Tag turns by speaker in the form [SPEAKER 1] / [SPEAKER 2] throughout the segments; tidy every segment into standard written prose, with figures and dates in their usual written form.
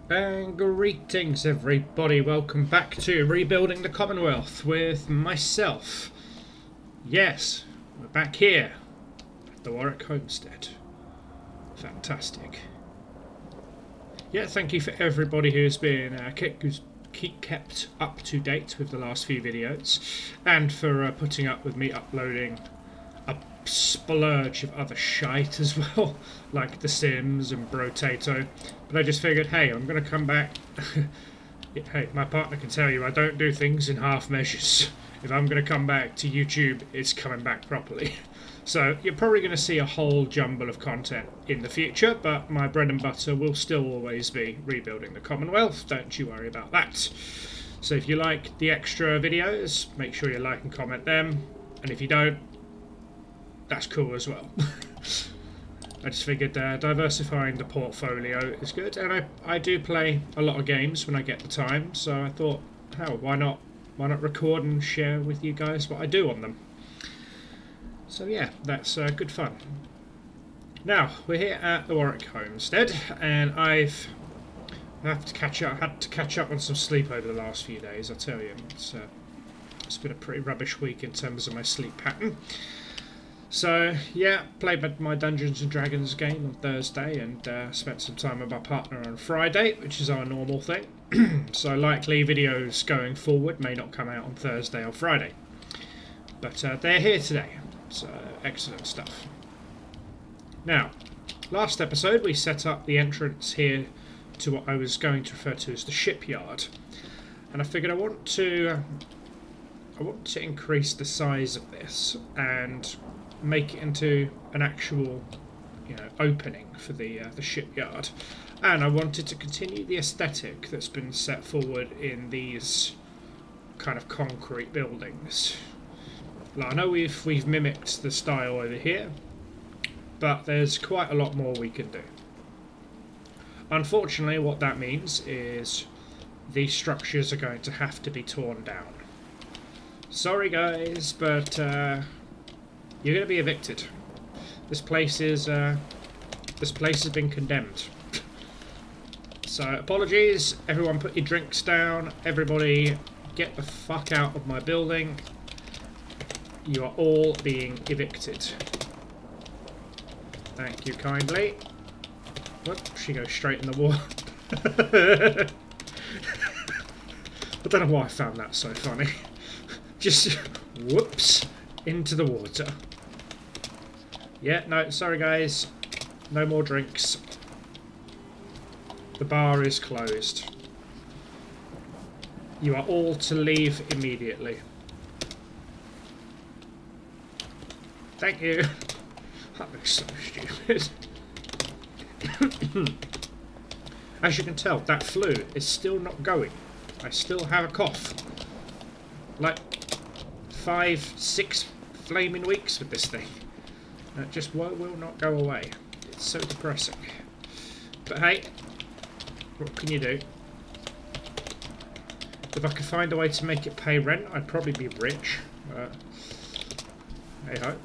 [SPEAKER 1] And greetings everybody, welcome back to Rebuilding the Commonwealth with myself. Yes, we're back here at the Warwick Homestead. Fantastic. Yeah, thank you for everybody who's been kept up to date with the last few videos, and for putting up with me uploading a splurge of other shite as well, like The Sims and Brotato. But I just figured, hey, I'm going to come back. Hey, my partner can tell you I don't do things in half measures. If I'm going to come back to YouTube, it's coming back properly. So you're probably going to see a whole jumble of content in the future, but my bread and butter will still always be rebuilding the Commonwealth. Don't you worry about that. So if you like the extra videos, make sure you like and comment them. And if you don't, that's cool as well. I just figured diversifying the portfolio is good, and I do play a lot of games when I get the time, so I thought, hell, why not record and share with you guys what I do on them. So yeah, that's good fun. Now, we're here at the Warwick Homestead, and had to catch up on some sleep over the last few days, I tell you. It's been a pretty rubbish week in terms of my sleep pattern. So yeah, played my Dungeons and Dragons game on Thursday, and spent some time with my partner on Friday, which is our normal thing. So likely videos going forward may not come out on Thursday or Friday, but they're here today, so excellent stuff. Now, last episode we set up the entrance here to what I was going to refer to as the shipyard, and I figured I want to increase the size of this and make it into an actual, opening for the shipyard. And I wanted to continue the aesthetic that's been set forward in these kind of concrete buildings. Like, I know we've mimicked the style over here, but there's quite a lot more we can do. Unfortunately, what that means is these structures are going to have to be torn down. Sorry guys, but you're going to be evicted. This place has been condemned. So apologies, everyone, put your drinks down. Everybody, get the fuck out of my building. You are all being evicted. Thank you kindly. Whoop, she goes straight in the water. I don't know why I found that so funny. Just whoops into the water. Yeah, no, sorry guys, no more drinks. The bar is closed. You are all to leave immediately. Thank you. That looks so stupid. As you can tell, that flu is still not going. I still have a cough. Like 5-6 flaming weeks with this thing. And it just will not go away. It's so depressing. But hey, what can you do? If I could find a way to make it pay rent, I'd probably be rich. Hey ho.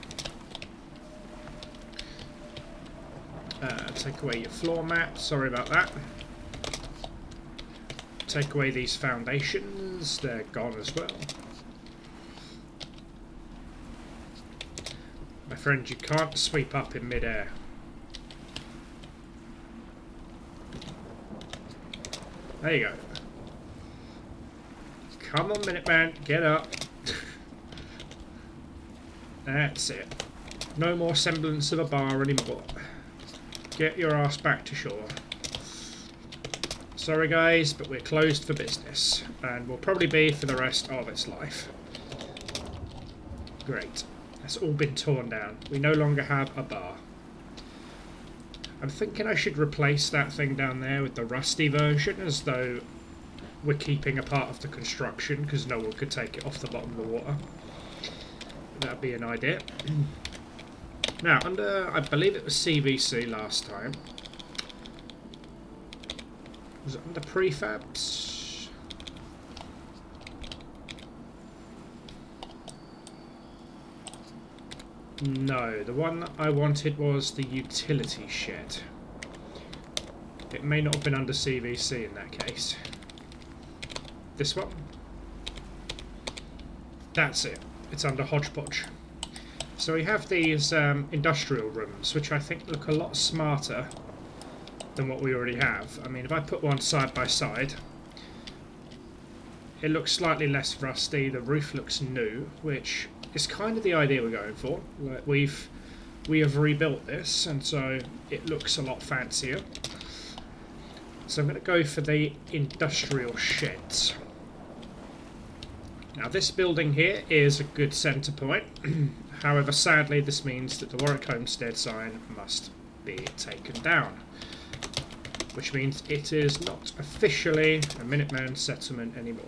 [SPEAKER 1] Take away your floor mat. Sorry about that. Take away these foundations. They're gone as well. My friend, you can't sweep up in mid-air. There you go. Come on, Minuteman, get up. That's it. No more semblance of a bar anymore. Get your ass back to shore. Sorry guys, but we're closed for business, and will probably be for the rest of its life. Great. That's all been torn down. We no longer have a bar. I'm thinking I should replace that thing down there with the rusty version, as though we're keeping a part of the construction, because no one could take it off the bottom of the water. That'd be an idea. Now, under, I believe it was CVC last time. Was it under prefabs? No, the one that I wanted was the utility shed. It may not have been under CVC in that case. This one? That's it. It's under Hodgepodge. So we have these industrial rooms, which I think look a lot smarter than what we already have. I mean, if I put one side by side, it looks slightly less rusty. The roof looks new, which is kind of the idea we're going for. Like we have rebuilt this, and so it looks a lot fancier. So I'm going to go for the industrial sheds. Now this building here is a good centre point. However, sadly this means that the Warwick Homestead sign must be taken down, which means it is not officially a Minuteman settlement anymore.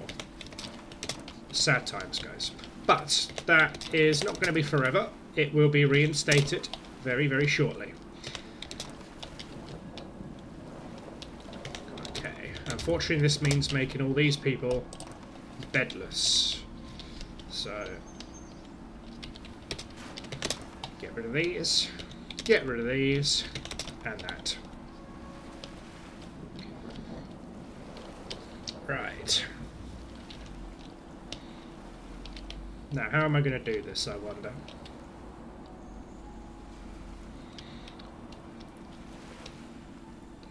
[SPEAKER 1] Sad times, guys. But that is not going to be forever. It will be reinstated very, very shortly. Okay, unfortunately this means making all these people bedless. So, get rid of these, and that. Right. Now, how am I going to do this, I wonder?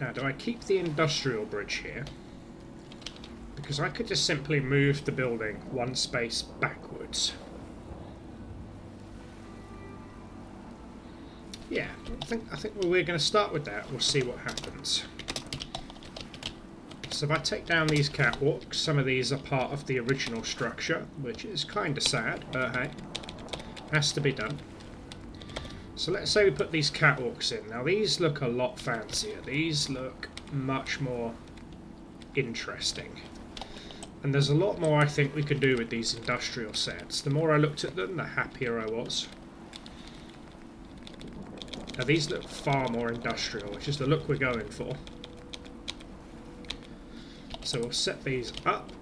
[SPEAKER 1] Now, do I keep the industrial bridge here? Because I could just simply move the building one space backwards. Yeah, I think we're going to start with that. We'll see what happens. So if I take down these catwalks, some of these are part of the original structure, which is kind of sad, but hey, has to be done. So let's say we put these catwalks in. Now these look a lot fancier. These look much more interesting. And there's a lot more I think we could do with these industrial sets. The more I looked at them, the happier I was. Now these look far more industrial, which is the look we're going for. So we'll set these up.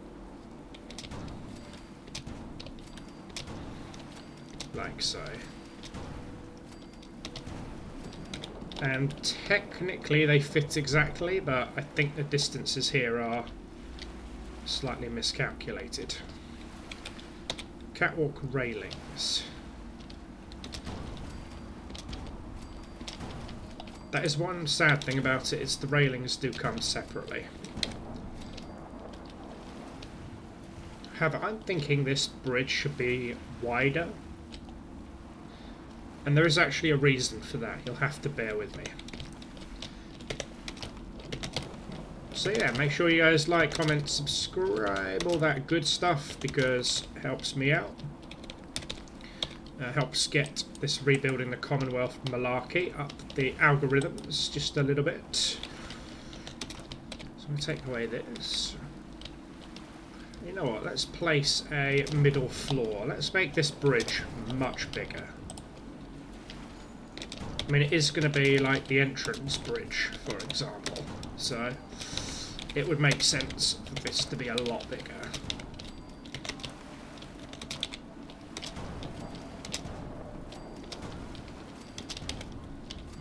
[SPEAKER 1] Like so. And technically they fit exactly, but I think the distances here are slightly miscalculated. Catwalk railings. That is one sad thing about it, is the railings do come separately. However, I'm thinking this bridge should be wider. And there is actually a reason for that. You'll have to bear with me. So yeah, make sure you guys like, comment, subscribe, all that good stuff, because it helps me out. Helps get this rebuilding the Commonwealth malarkey up the algorithms just a little bit. So I'm going to take away this. You know what, let's place a middle floor. Let's make this bridge much bigger. I mean, it is going to be like the entrance bridge, for example. So, it would make sense for this to be a lot bigger.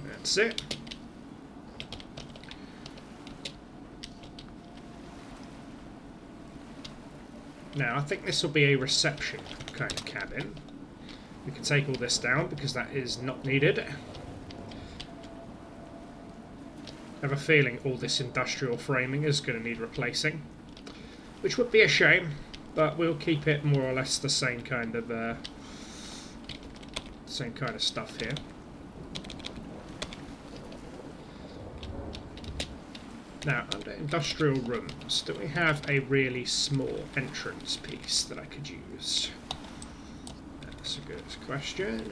[SPEAKER 1] That's it. Now, I think this will be a reception kind of cabin. We can take all this down because that is not needed. I have a feeling all this industrial framing is going to need replacing, which would be a shame, but we'll keep it more or less the same kind of stuff here. Now, under industrial rooms, do we have a really small entrance piece that I could use? That's a good question.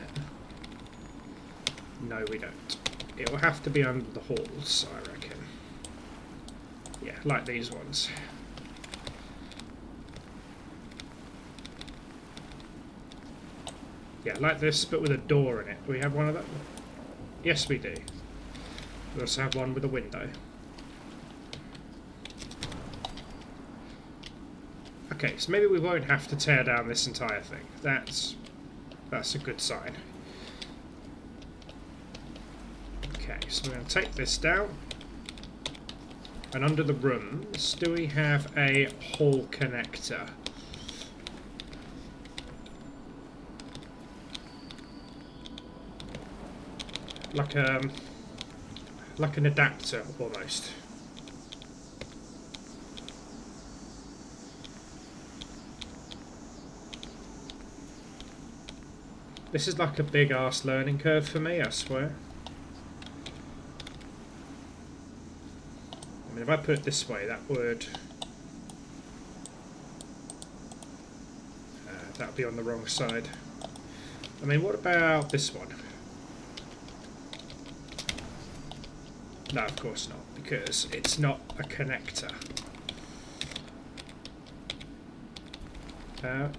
[SPEAKER 1] No, we don't. It will have to be under the halls, I reckon. Yeah, like these ones. Yeah, like this, but with a door in it. Do we have one of them? Yes, we do. We also have one with a window. Okay, so maybe we won't have to tear down this entire thing. That's a good sign. Okay, so we're going to take this down. And under the rooms, do we have a hall connector? Like an adapter almost. This is like a big ass learning curve for me, I swear. I mean, if I put it this way, that would be on the wrong side. I mean, what about this one? No, of course not, because it's not a connector.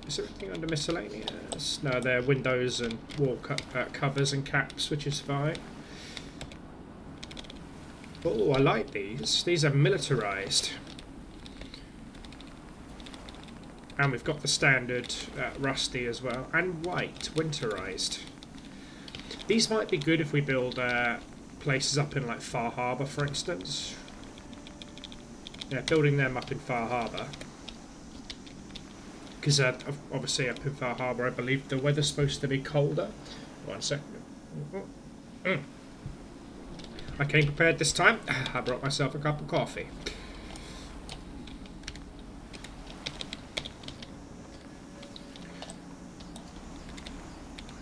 [SPEAKER 1] Is there anything under miscellaneous? No, they're windows and wall covers and caps, which is fine. Oh, I like these. These are militarized. And we've got the standard rusty as well. And white, winterized. These might be good if we build places up in like Far Harbour, for instance. Yeah, building them up in Far Harbour. Because obviously up in Far Harbour, I believe the weather's supposed to be colder. 1 second. I came prepared this time. I brought myself a cup of coffee.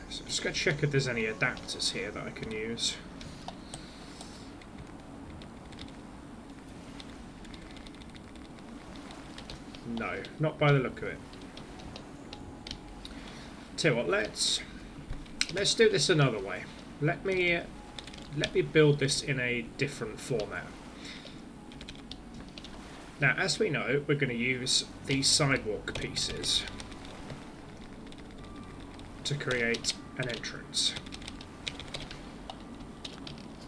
[SPEAKER 1] So just going to check if there's any adapters here that I can use. No, not by the look of it. Tell you what, let's do this another way. Let me build this in a different format. Now, as we know, we're going to use these sidewalk pieces to create an entrance.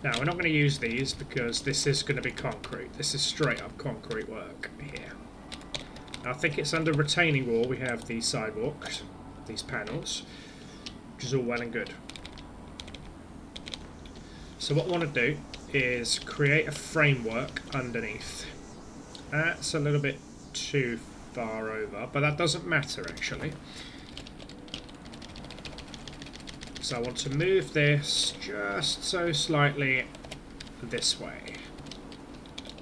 [SPEAKER 1] Now, we're not going to use these because this is going to be concrete. This is straight up concrete work here. Now, I think it's under retaining wall we have these sidewalks, these panels, which is all well and good. So what I want to do is create a framework underneath. That's a little bit too far over, but that doesn't matter actually. So I want to move this just so slightly this way,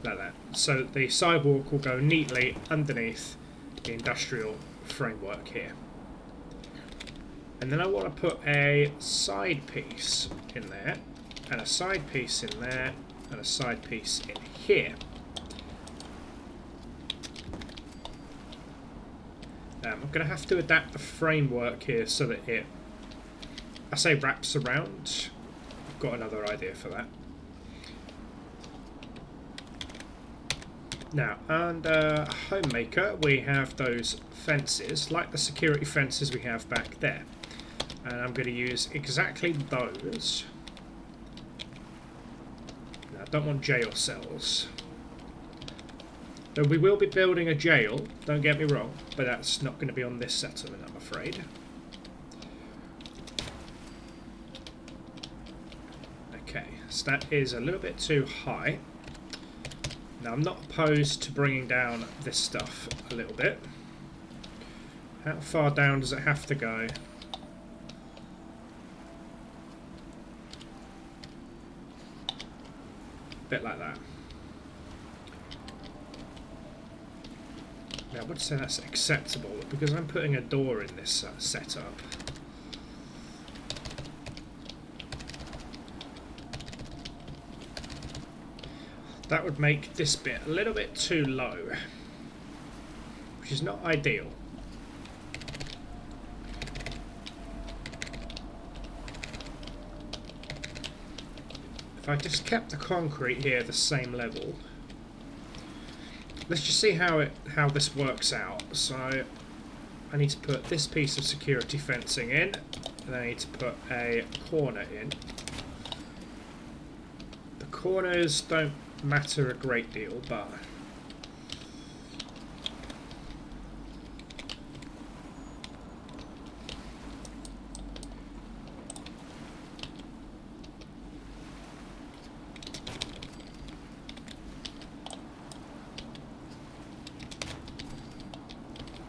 [SPEAKER 1] like that. So the sidewalk will go neatly underneath the industrial framework here. And then I want to put a side piece in there, and a side piece in there, and a side piece in here. I'm going to have to adapt the framework here so that it, I say wraps around. I've got another idea for that. Now, under Homemaker, we have those fences, like the security fences we have back there. And I'm going to use exactly those. Now, I don't want jail cells. Though we will be building a jail, don't get me wrong, but that's not going to be on this settlement, I'm afraid. Okay, so that is a little bit too high. Now, I'm not opposed to bringing down this stuff a little bit. How far down does it have to go? Bit like that. Now I would say that's acceptable because I'm putting a door in this setup. That would make this bit a little bit too low, which is not ideal. If I just kept the concrete here the same level, let's just see how this works out. So I need to put this piece of security fencing in, and I need to put a corner in. The corners don't matter a great deal, but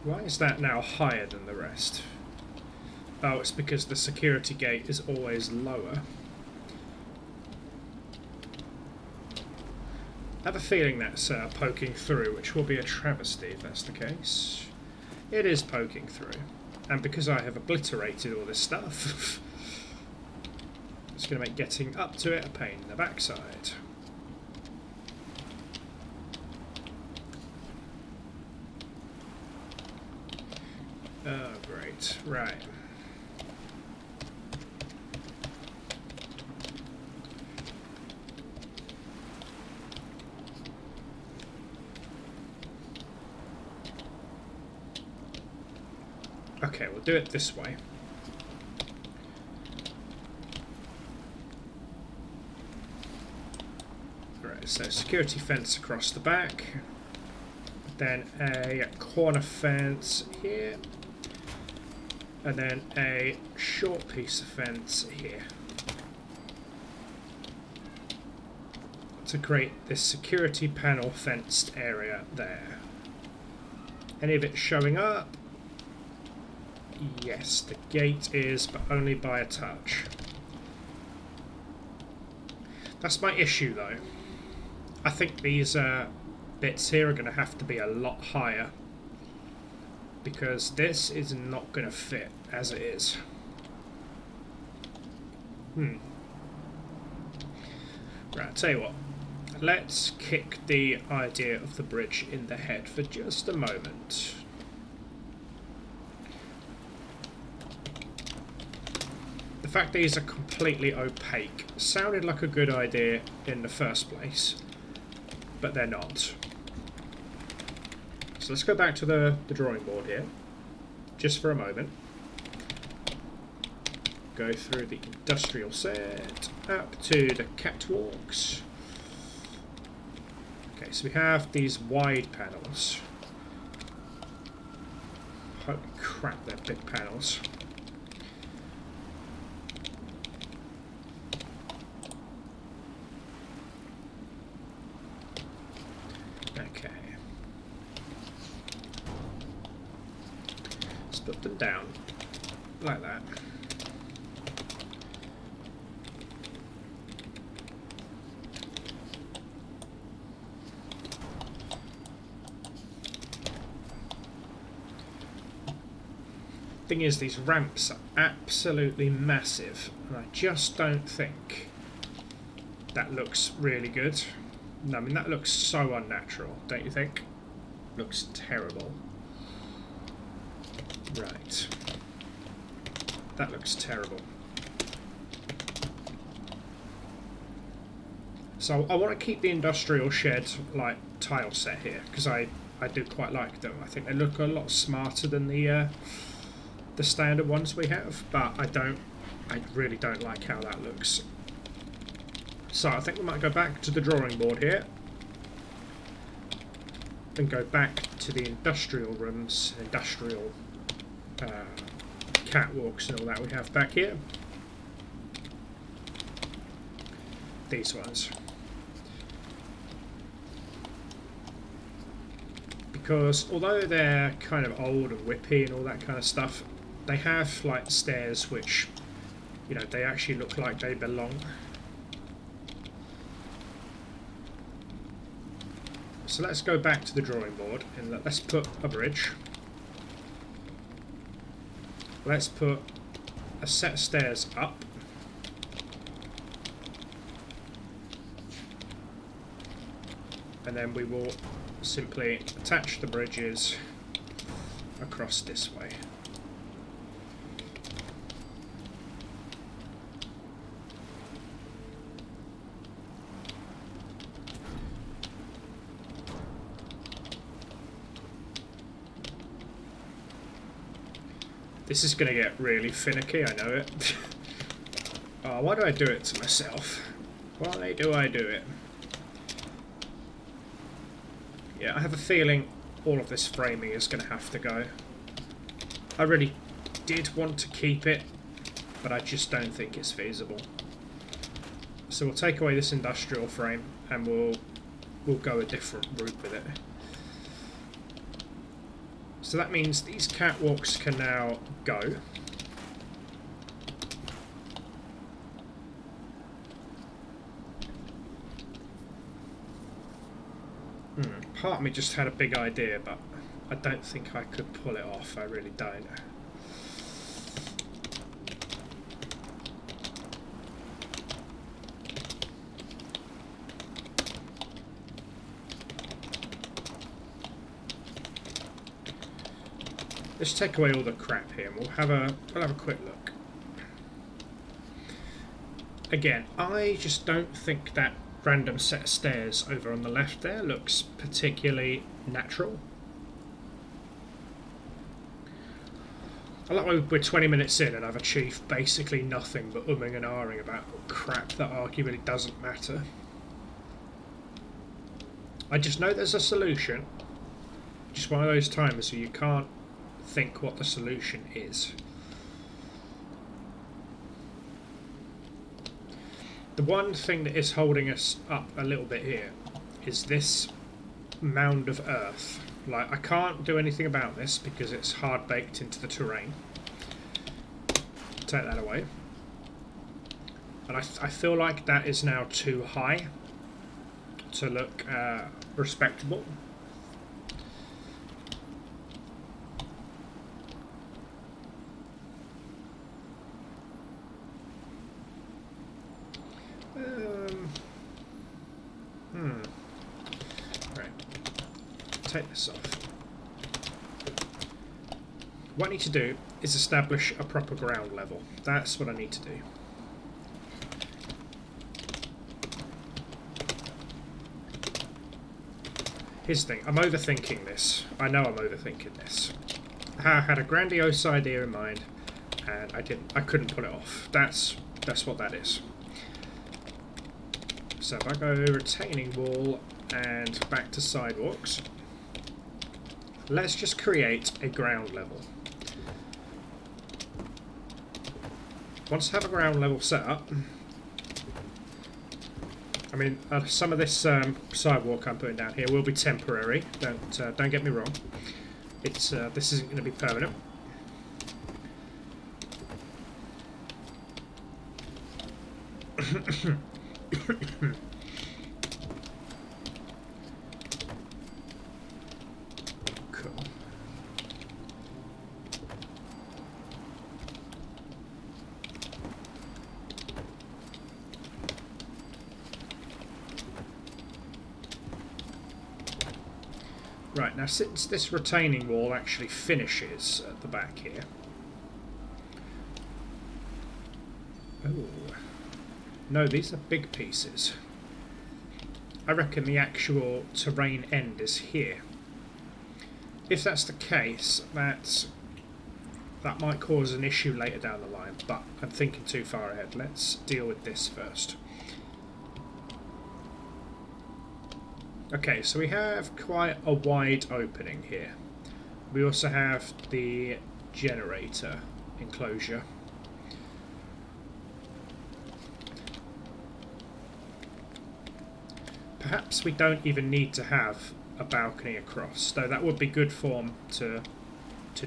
[SPEAKER 1] Why is that now higher than the rest? Oh, it's because the security gate is always lower. I have a feeling that's poking through, which will be a travesty if that's the case. It is poking through. And because I have obliterated all this stuff, it's going to make getting up to it a pain in the backside. Oh, great. Right. Okay, we'll do it this way. Right, so security fence across the back. Then a corner fence here. And then a short piece of fence here. To create this security panel fenced area there. Any of it showing up? Yes, the gate is, but only by a touch. That's my issue though. I think these bits here are going to have to be a lot higher, because this is not going to fit as it is. Right, I'll tell you what. Let's kick the idea of the bridge in the head for just a moment. The fact these are completely opaque sounded like a good idea in the first place, but they're not. So let's go back to the drawing board here, just for a moment. Go through the industrial set, up to the catwalks. Okay, so we have these wide panels. Holy crap, they're big panels. Put them down like that. Thing is, these ramps are absolutely massive, and I just don't think that looks really good. No, I mean, that looks so unnatural, don't you think? Looks terrible. Right. That looks terrible. So I want to keep the industrial shed like tile set here, because I do quite like them. I think they look a lot smarter than the standard ones we have, but I really don't like how that looks. So I think we might go back to the drawing board here and go back to the industrial rooms, industrial catwalks and all that we have back here. These ones. Because although they're kind of old and whippy and all that kind of stuff, they have like stairs which, you know, they actually look like they belong. So let's go back to the drawing board and let's put a bridge. Let's put a set of stairs up. And then we will simply attach the bridges across this way. This is going to get really finicky, I know it. Oh, why do I do it to myself? Why do I do it? Yeah, I have a feeling all of this framing is going to have to go. I really did want to keep it, but I just don't think it's feasible. So we'll take away this industrial frame and we'll go a different route with it. So that means these catwalks can now go. Part of me just had a big idea, but I don't think I could pull it off. I really don't. Let's take away all the crap here and we'll have a quick look. Again, I just don't think that random set of stairs over on the left there looks particularly natural. I like we're 20 minutes in and I've achieved basically nothing but umming and ahhing about crap that arguably doesn't matter. I just know there's a solution. Just one of those times where you can't think what the solution is. The one thing that is holding us up a little bit here is this mound of earth. Like, I can't do anything about this because it's hard baked into the terrain. Take that away. And I feel like that is now too high to look respectable. Right. Take this off. What I need to do is establish a proper ground level. That's what I need to do. Here's the thing, I'm overthinking this. I know I'm overthinking this. I had a grandiose idea in mind and I couldn't pull it off. That's what that is. So if I go retaining wall and back to sidewalks, let's just create a ground level. Once I have a ground level set up, I mean, some of this sidewalk I'm putting down here will be temporary. Don't get me wrong. It's this isn't going to be permanent. Cool. Right, now since this retaining wall actually finishes at the back here. Oh. No, these are big pieces. I reckon the actual terrain end is here. If that's the case, that might cause an issue later down the line, but I'm thinking too far ahead. Let's deal with this first. Okay, so we have quite a wide opening here. We also have the generator enclosure. Perhaps we don't even need to have a balcony across, though that would be good form to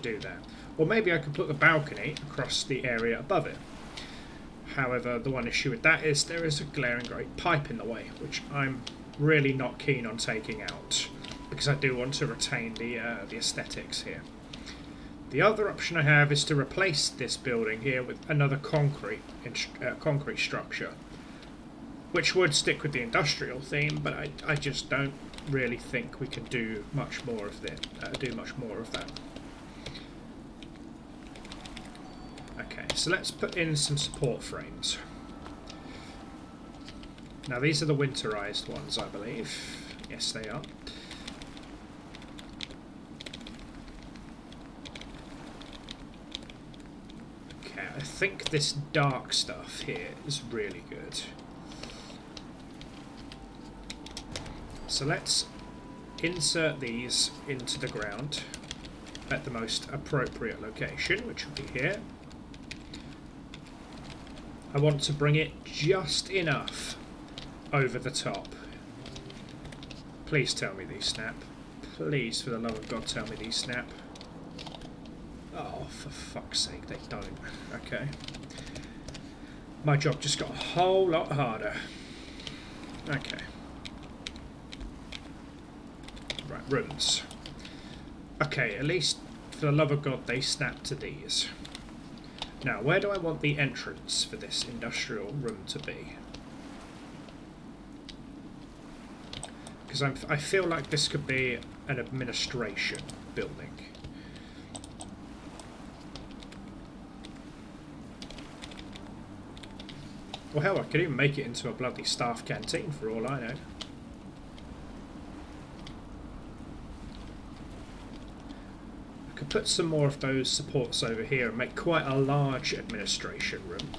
[SPEAKER 1] do that. Or maybe I could put the balcony across the area above it. However, the one issue with that is there is a glaring great pipe in the way, which I'm really not keen on taking out, because I do want to retain the aesthetics here. The other option I have is to replace this building here with another concrete structure, which would stick with the industrial theme, but I just don't really think we can do much more of that. Okay, so let's put in some support frames. Now these are the winterized ones, I believe. Yes, they are. Okay, I think this dark stuff here is really good. So let's insert these into the ground at the most appropriate location, which will be here. I want to bring it just enough over the top. Please tell me these snap. Please, for the love of God, tell me these snap. Oh, for fuck's sake, they don't. Okay. My job just got a whole lot harder. Okay. Right, rooms. Okay, at least for the love of God they snap to these. Now, where do I want the entrance for this industrial room to be? Because I feel like this could be an administration building. Well, hell, I could even make it into a bloody staff canteen for all I know. I could put some more of those supports over here and make quite a large administration room.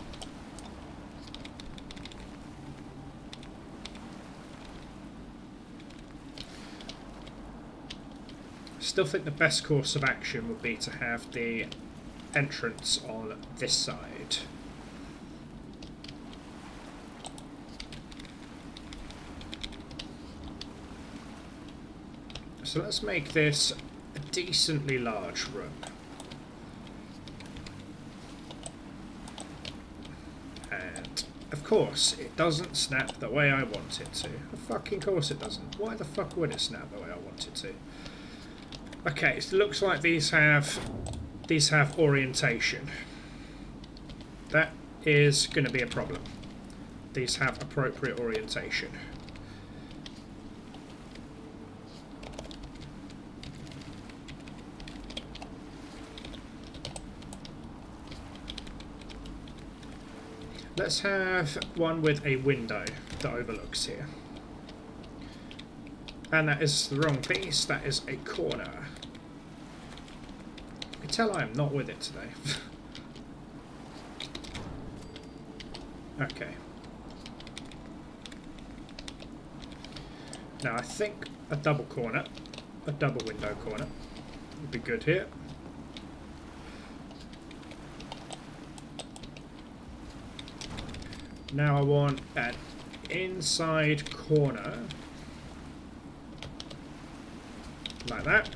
[SPEAKER 1] Still think the best course of action would be to have the entrance on this side. So let's make this a decently large room. And of course it doesn't snap the way I want it to. Of fucking course it doesn't. Why the fuck would it snap the way I want it to? Okay, so it looks like these have orientation. That is going to be a problem. These have appropriate orientation. Let's have one with a window that overlooks here. And that is the wrong piece, that is a corner. You can tell I am not with it today. Okay. Now I think a double corner, a double window corner would be good here. Now I want an inside corner, like that.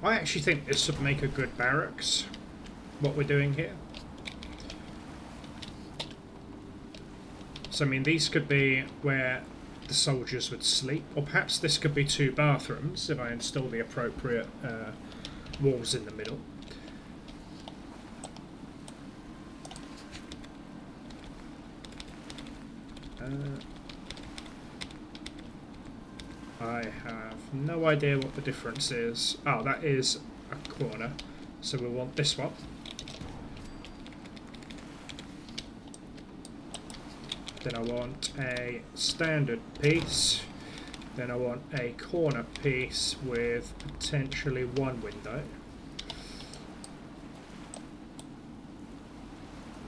[SPEAKER 1] I actually think this would make a good barracks, what we're doing here. So I mean, these could be where the soldiers would sleep, or perhaps this could be 2 bathrooms if I install the appropriate walls in the middle. I have no idea what the difference is. Oh, that is a corner, so we want this one. Then I want a standard piece. Then I want a corner piece with potentially 1 window.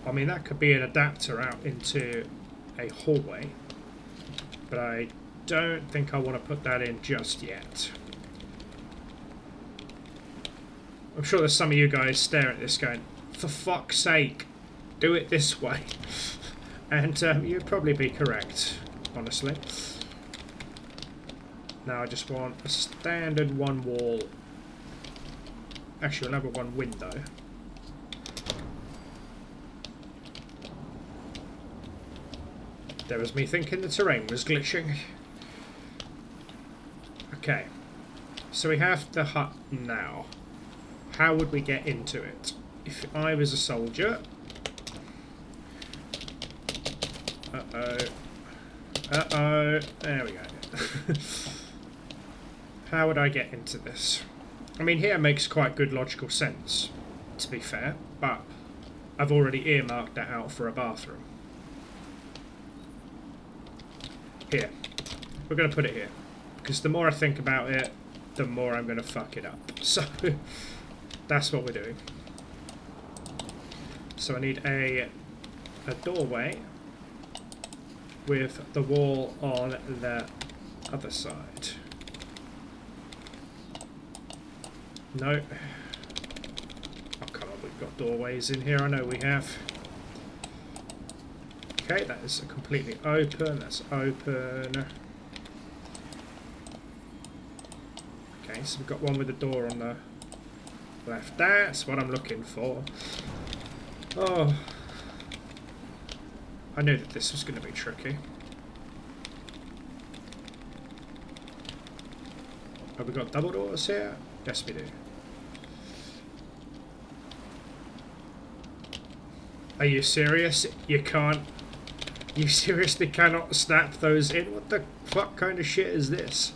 [SPEAKER 1] I mean, that could be an adapter out into a hallway, but I don't think I want to put that in just yet. I'm sure there's some of you guys staring at this going, for fuck's sake, do it this way. And you'd probably be correct, honestly. Now I just want a standard 1 wall. Actually, another 1 window. There was me thinking the terrain was glitching. Okay, so we have the hut now. How would we get into it? If I was a soldier... Uh-oh. Uh-oh. There we go. How would I get into this? I mean, here makes quite good logical sense, to be fair, but I've already earmarked that out for a bathroom. Here. We're going to put it here. Because the more I think about it, the more I'm going to fuck it up. So, that's what we're doing. So I need a doorway with the wall on the other side. No. Oh, come on, we've got doorways in here. I know we have. Okay, that is completely open. That's open. Okay, so we've got one with the door on the left. That's what I'm looking for. Oh, I knew that this was going to be tricky. Have we got double doors here? Yes, we do. Are you serious? You can't... You seriously cannot snap those in? What the fuck kind of shit is this?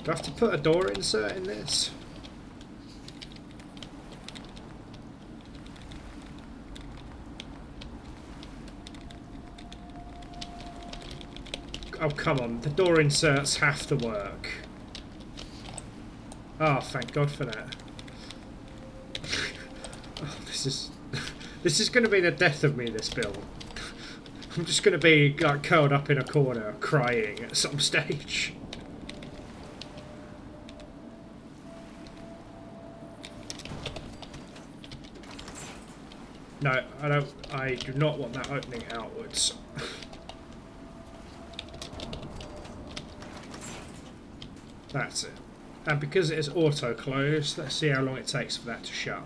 [SPEAKER 1] Do I have to put a door insert in this? Oh, come on. The door inserts have to work. Oh, thank God for that. Oh, this is going to be the death of me, this build. I'm just going to be like curled up in a corner crying at some stage. No, I don't. I do not want that opening outwards. That's it. And because it is auto closed, let's see how long it takes for that to shut.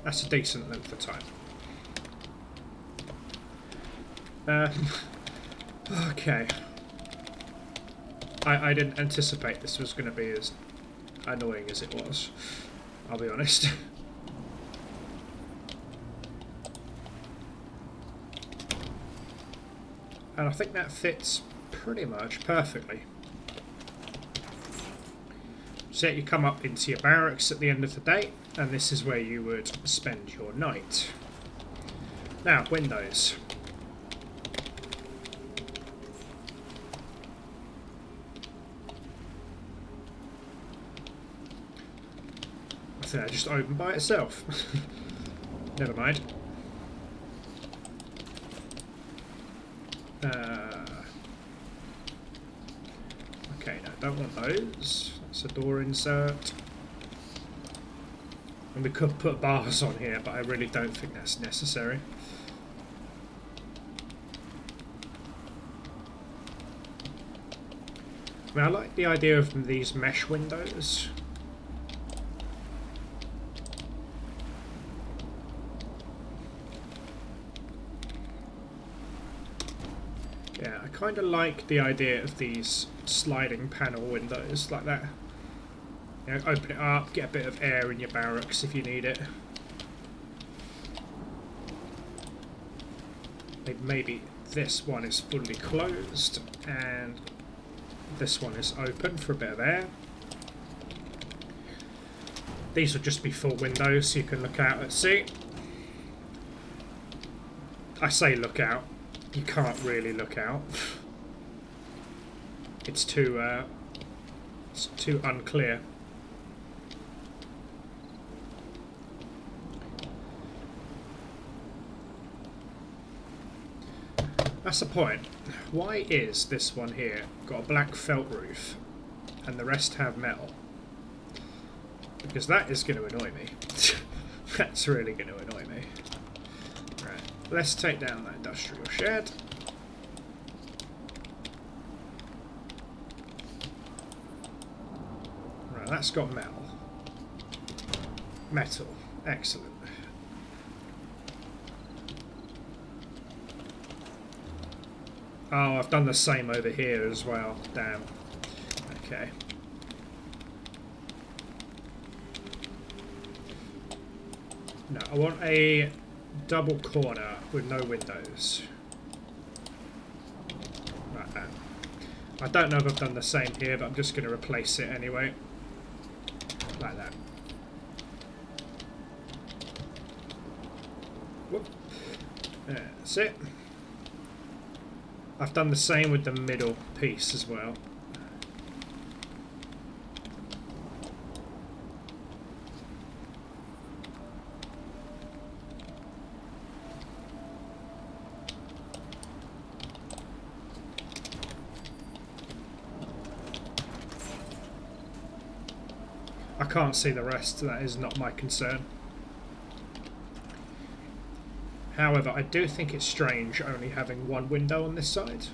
[SPEAKER 1] That's a decent length of time. Okay. I didn't anticipate this was going to be as annoying as it was. I'll be honest. And I think that fits pretty much perfectly. So you come up into your barracks at the end of the day, and this is where you would spend your night. Now, windows. I think that just opened by itself. Never mind. Okay, no, don't want those. That's a door insert. And we could put bars on here, but I really don't think that's necessary. I mean, I like the idea of these mesh windows. Yeah, I kind of like the idea of these sliding panel windows like that. You know, open it up, get a bit of air in your barracks if you need it. Maybe this one is fully closed and this one is open for a bit of air. These would just be full windows so you can look out at sea. I say look out. You can't really look out. It's too unclear. That's the point. Why is this one here got a black felt roof and the rest have metal? Because that is going to annoy me. That's really going to annoy me. Right, let's take down that industrial shed. Right, that's got metal. Metal. Excellent. Oh, I've done the same over here as well. Damn. Okay. No, I want a double corner with no windows. Like that. I don't know if I've done the same here, but I'm just going to replace it anyway. Like that. Whoop. That's it. I've done the same with the middle piece as well. I can't see the rest. That is not my concern. However, I do think it's strange only having one window on this side.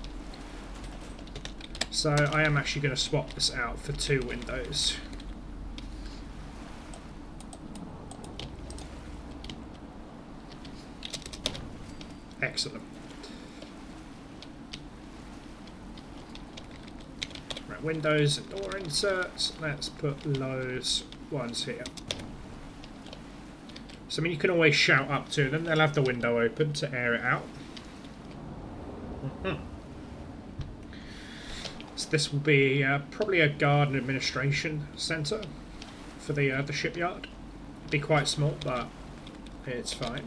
[SPEAKER 1] So I am actually going to swap this out for 2 windows. Excellent. Right, windows and door inserts. Let's put those ones here. So I mean, you can always shout up to them. They'll have the window open to air it out. So this will be probably a guard and administration centre for the shipyard. It'll be quite small, but it's fine.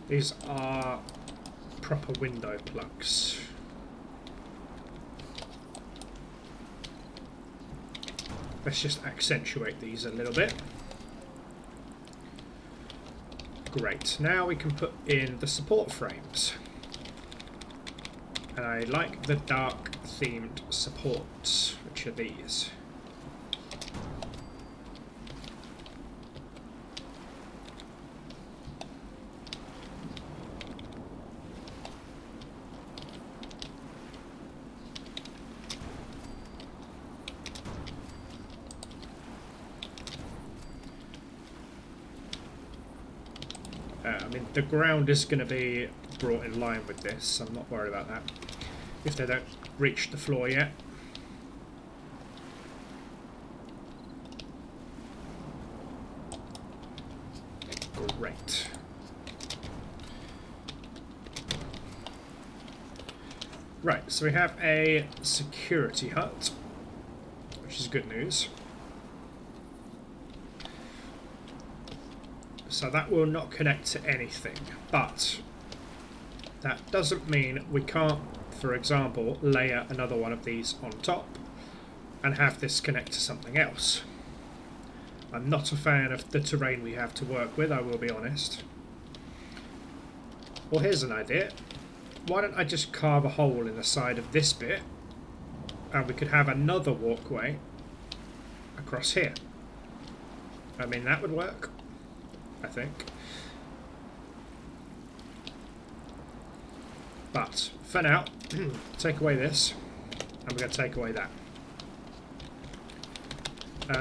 [SPEAKER 1] These are proper window plugs. Let's just accentuate these a little bit. Great, now we can put in the support frames. And I like the dark themed supports, which are these. I mean, the ground is going to be brought in line with this. I'm not worried about that. If they don't reach the floor yet. Great. Right, so we have a security hut, which is good news. So that will not connect to anything, but that doesn't mean we can't, for example, layer another one of these on top and have this connect to something else. I'm not a fan of the terrain we have to work with, I will be honest. Well, here's an idea. Why don't I just carve a hole in the side of this bit and we could have another walkway across here. I mean, that would work, I think. But for now, take away this, and we're going to take away that.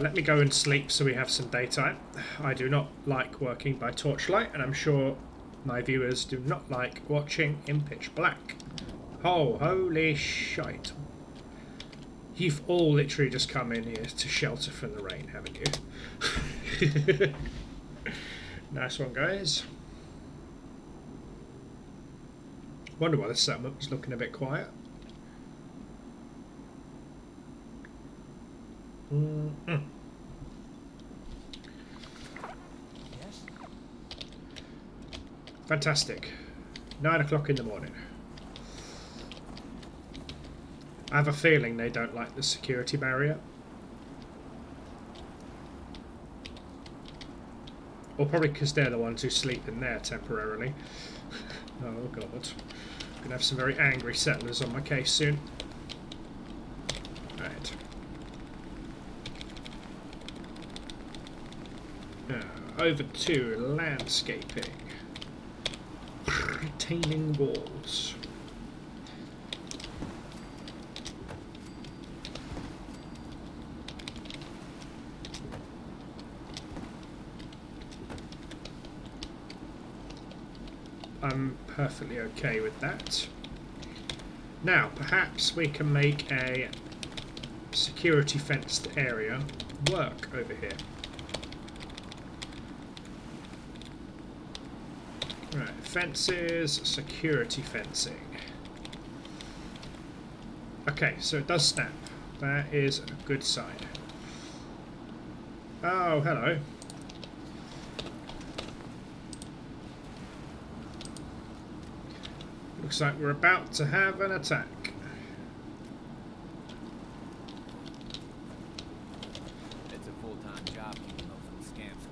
[SPEAKER 1] Let me go and sleep so we have some daytime. I do not like working by torchlight, and I'm sure my viewers do not like watching in pitch black. Oh, holy shite. You've all literally just come in here to shelter from the rain, haven't you? Nice one, guys. Wonder why the settlement was looking a bit quiet.
[SPEAKER 2] Yes?
[SPEAKER 1] Fantastic. 9 o'clock in the morning. I have a feeling they don't like the security barrier. Or probably because they're the ones who sleep in there temporarily. Oh god. I'm gonna have some very angry settlers on my case soon. Right. Over to landscaping. Retaining walls. I'm perfectly okay with that. Now, perhaps we can make a security fenced area work over here. Right, fences, security fencing. Okay, so it does snap. That is a good sign. Oh, hello. Looks like we're about to have an attack.
[SPEAKER 2] It's a full-time job keeping up some scams.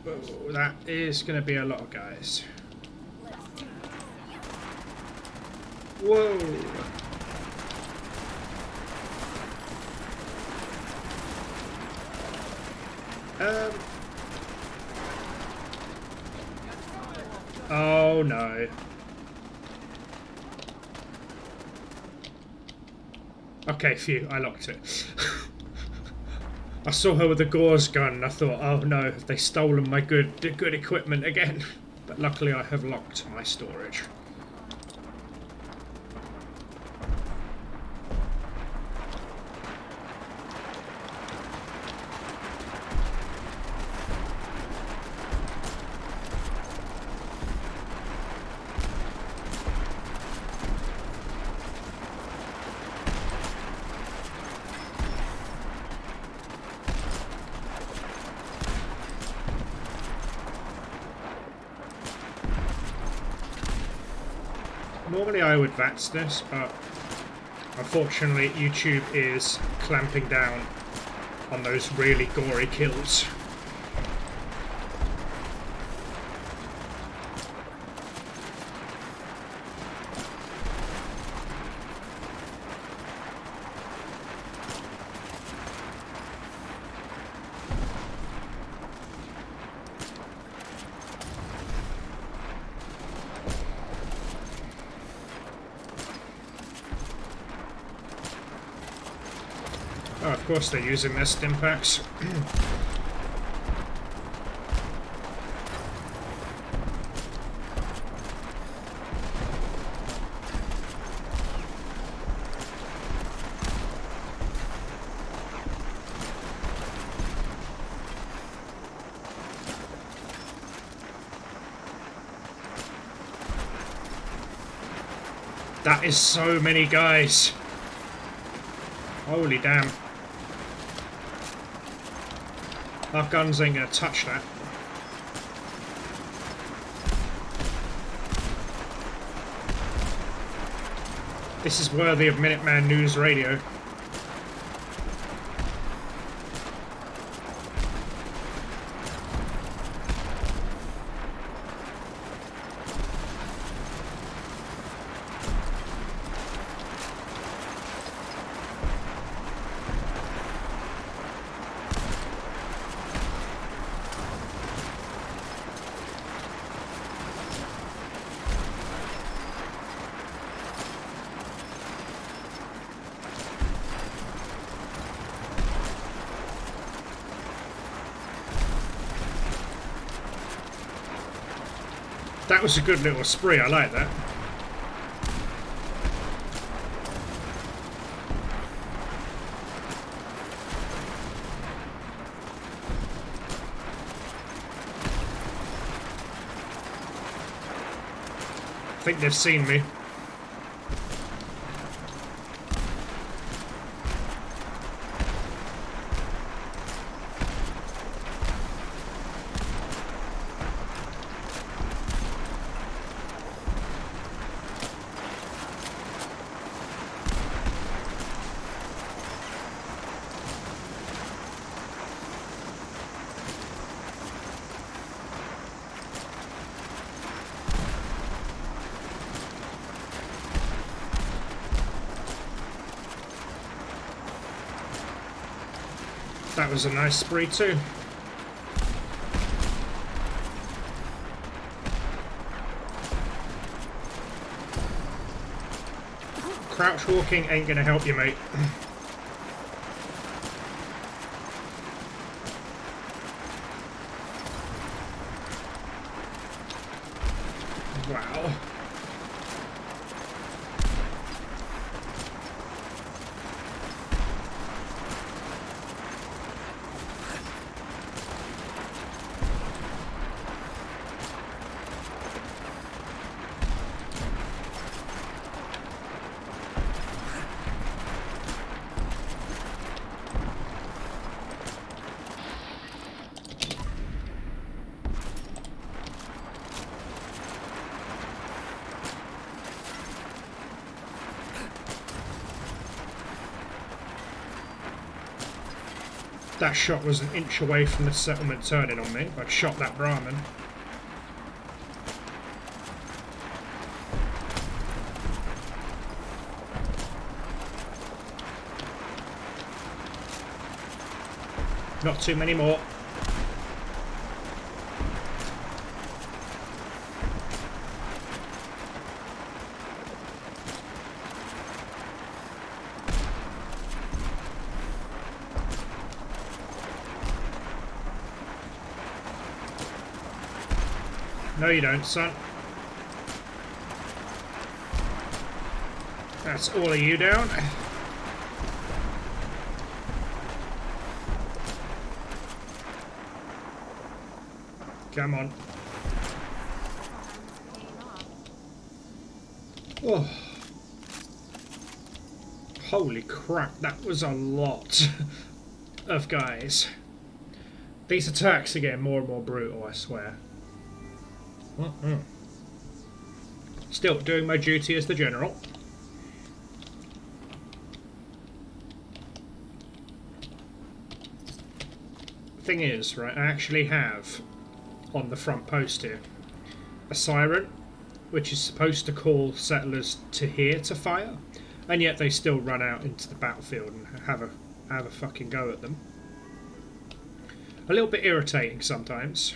[SPEAKER 1] Oh, that is going to be a lot of guys. Whoa. Oh no. Okay, phew, I locked it. I saw her with the gauze gun and I thought, oh no, have they stolen my good equipment again? But luckily I have locked my storage. Normally I would VATS this, but unfortunately YouTube is clamping down on those really gory kills. Oh, of course they're using their stim packs. That is so many guys. Holy damn. Our guns ain't gonna touch that. This is worthy of Minuteman News Radio. That was a good little spree, I like that. I think they've seen me. That was a nice spree too. Crouch walking ain't gonna help you, mate. Wow. That shot was an inch away from the settlement turning on me. I'd shot that Brahmin. Not too many more. No, you don't, son. That's all of you down. Come on. Oh. Holy crap, that was a lot of guys. These attacks are getting more and more brutal, I swear. Still doing my duty as the general. Thing is, right, I actually have on the front post here a siren which is supposed to call settlers to here to fire, and yet they still run out into the battlefield and have a fucking go at them. A little bit irritating sometimes,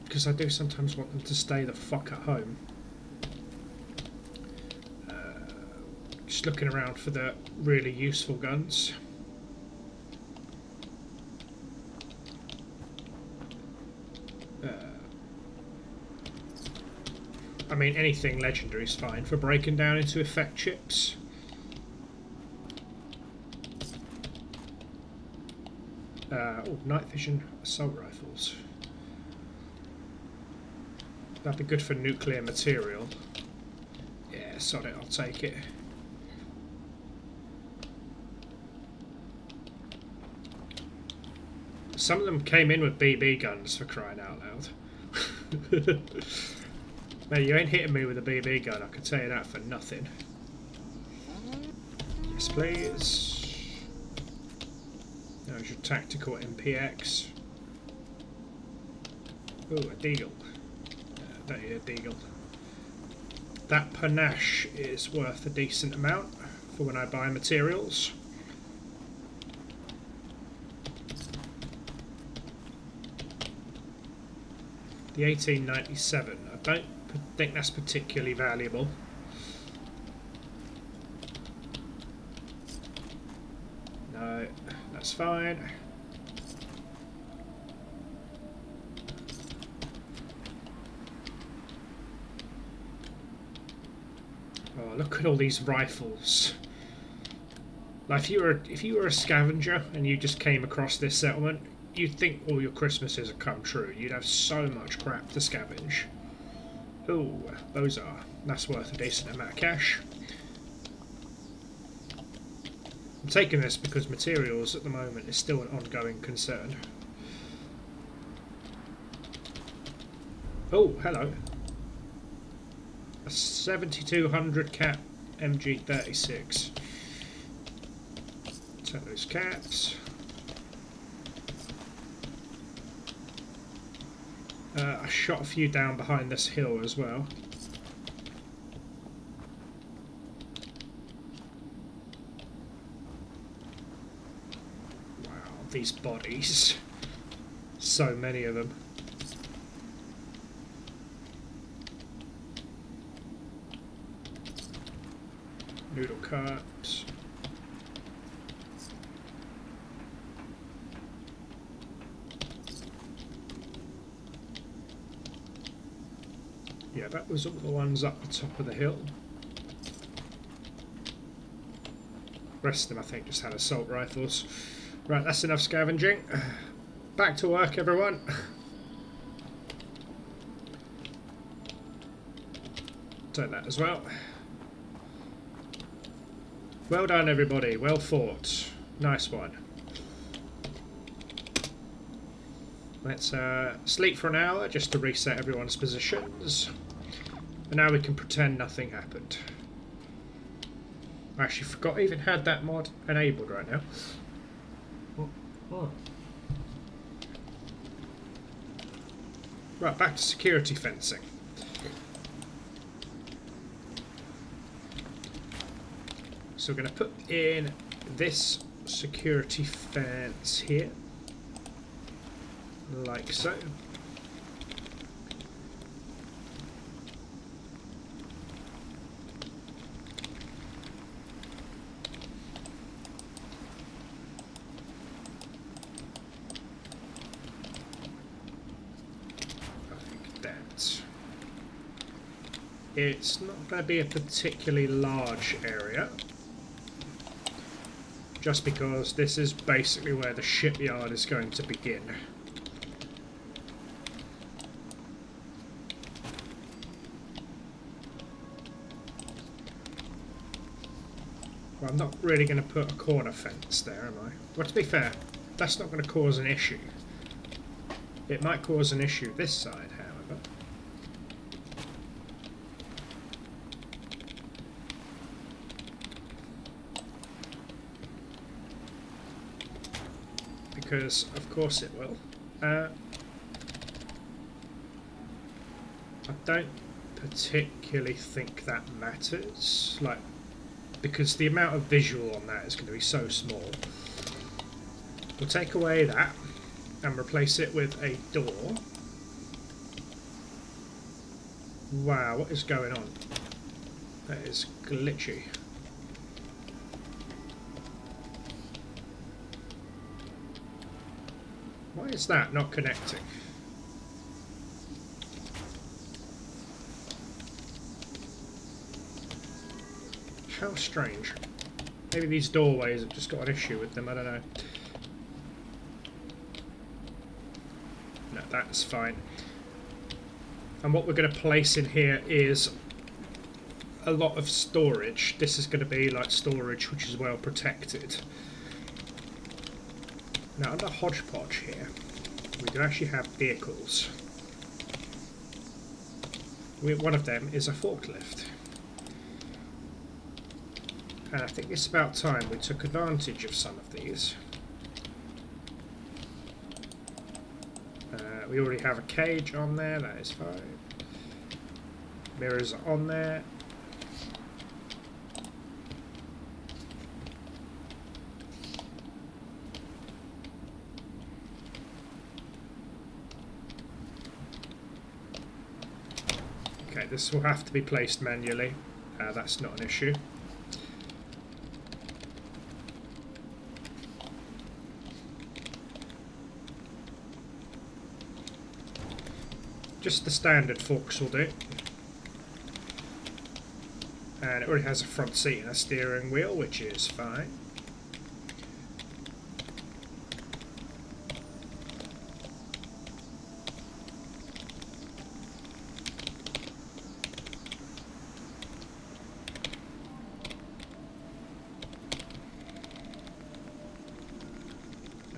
[SPEAKER 1] because I do sometimes want them to stay the fuck at home. Just looking around for the really useful guns. I mean, anything legendary is fine for breaking down into effect chips. Oh, night vision assault rifles. That'd be good for nuclear material. Yeah, sod it, I'll take it. Some of them came in with BB guns, for crying out loud. Man, you ain't hitting me with a BB gun, I can tell you that for nothing. Yes, please. There's your tactical MPX. Ooh, a deagle. Don't need a deagle. That panache is worth a decent amount for when I buy materials. The 1897, I don't think that's particularly valuable. No, that's fine. Oh, look at all these rifles. Like if you were a scavenger and you just came across this settlement, you'd think all your Christmases had come true. You'd have so much crap to scavenge. Ooh, that's worth a decent amount of cash. I'm taking this because materials at the moment is still an ongoing concern. Oh, hello. A 7200 cap MG36. Take those caps. I shot a few down behind this hill as well. Wow, these bodies. So many of them. Noodle cups. Yeah, that was all the ones up the top of the hill. The rest of them, I think, just had assault rifles. Right, that's enough scavenging. Back to work, everyone. Take that as well. Well done, everybody. Well fought. Nice one. Let's sleep for an hour just to reset everyone's positions. And now we can pretend nothing happened. I actually forgot I even had that mod enabled right now. Oh. Right, back to security fencing. So we're going to put in this security fence here, like so. It's not going to be a particularly large area, just because this is basically where the shipyard is going to begin. Well, I'm not really going to put a corner fence there, am I? Well, to be fair, that's not going to cause an issue. It might cause an issue this side, however. Because of course it will. I don't particularly think that matters, like, because the amount of visual on that is going to be so small. We'll take away that and replace it with a door. Wow, what is going on? That is glitchy. Why is that not connecting? How strange. Maybe these doorways have just got an issue with them, I don't know. No, that's fine. And what we're going to place in here is a lot of storage. This is going to be like storage which is well protected. Now under hodgepodge here, we do actually have vehicles. One of them is a forklift. And I think it's about time we took advantage of some of these. We already have a cage on there, that is fine. Mirrors are on there. Okay, this will have to be placed manually. That's not an issue. Just the standard forks will do. And it already has a front seat and a steering wheel, which is fine.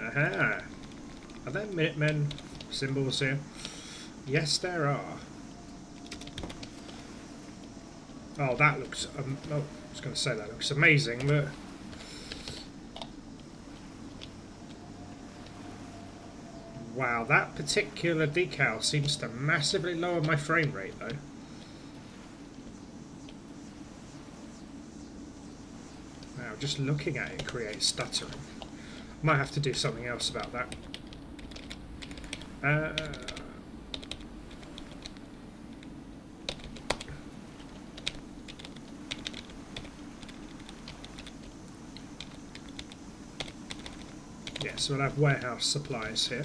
[SPEAKER 1] Aha! Are there Minutemen symbols here? Yes, there are. Oh, that looks... oh, I was going to say that looks amazing, but... Wow, that particular decal seems to massively lower my frame rate, though. Wow, just looking at it creates stuttering. Might have to do something else about that. Yeah, so we'll have warehouse supplies here.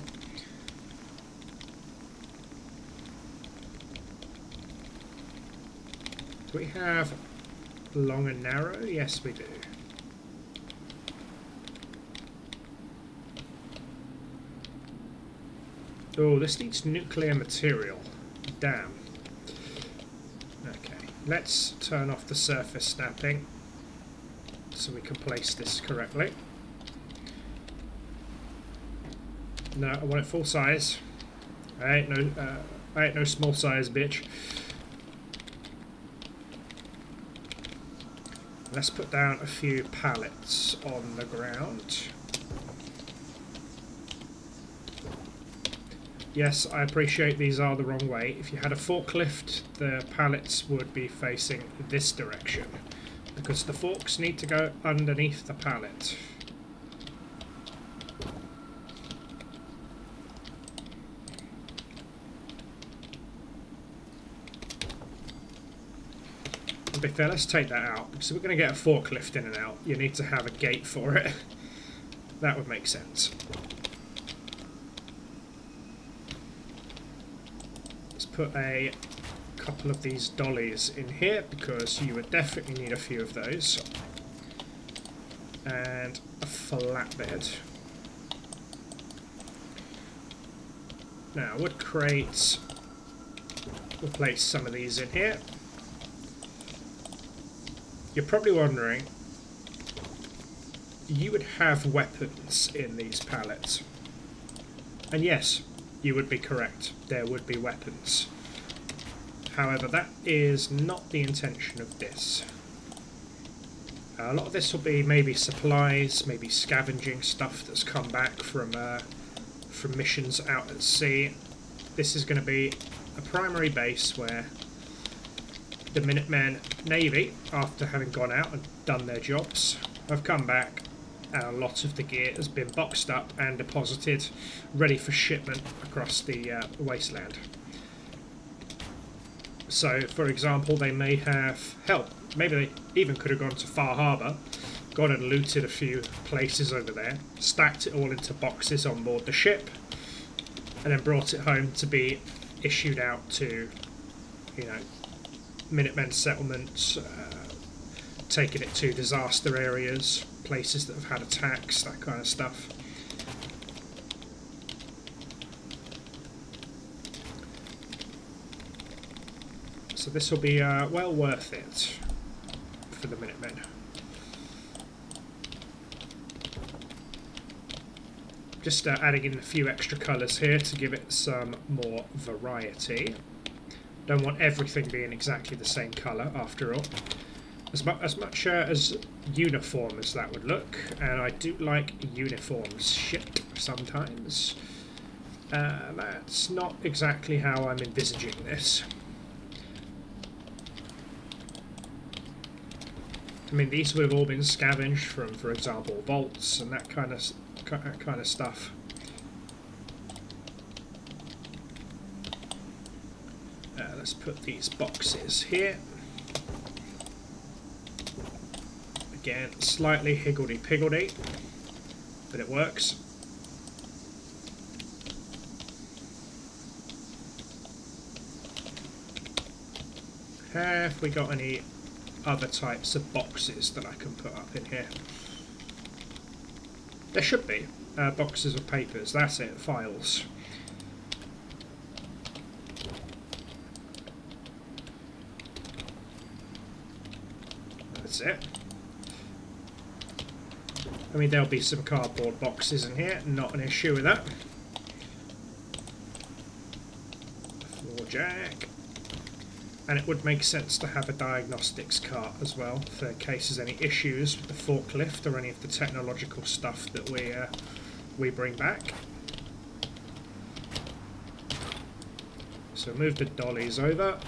[SPEAKER 1] Do we have long and narrow? Yes, we do. Oh, this needs nuclear material. Damn. Okay, let's turn off the surface snapping so we can place this correctly. No, I want it full size. I ain't no small size, bitch. Let's put down a few pallets on the ground. Yes, I appreciate these are the wrong way. If you had a forklift, the pallets would be facing this direction, because the forks need to go underneath the pallet. to be fair, let's take that out, because if we're going to get a forklift in and out, you need to have a gate for it. That would make sense. Let's put a couple of these dollies in here, because you would definitely need a few of those. And a flatbed. Now, wood crates. We'll place some of these in here. You're probably wondering, you would have weapons in these pallets. And yes, you would be correct. There would be weapons. However, that is not the intention of this. A lot of this will be maybe supplies, maybe scavenging stuff that's come back from missions out at sea. This is going to be a primary base where the Minutemen Navy, after having gone out and done their jobs, have come back, and a lot of the gear has been boxed up and deposited, ready for shipment across the wasteland. So, for example, they may have, hell, maybe they even could have gone to Far Harbour, gone and looted a few places over there, stacked it all into boxes on board the ship, and then brought it home to be issued out to, you know, Minutemen settlements, taking it to disaster areas, places that have had attacks, that kind of stuff. So this will be well worth it for the Minutemen. Just adding in a few extra colours here to give it some more variety. Don't want everything being exactly the same colour after all. As much as uniform as that would look, and I do like uniforms shit sometimes, that's not exactly how I'm envisaging this. I mean, these would have all been scavenged from, for example, vaults and that kind of stuff. Let's put these boxes here. Again, slightly higgledy-piggledy, but it works. Have we got any other types of boxes that I can put up in here? There should be. Boxes of papers, that's it, files. That's it. I mean, there'll be some cardboard boxes in here, not an issue with that. Floor jack. And it would make sense to have a diagnostics cart as well, for in case there's any issues with the forklift or any of the technological stuff that we bring back. So move the dollies over,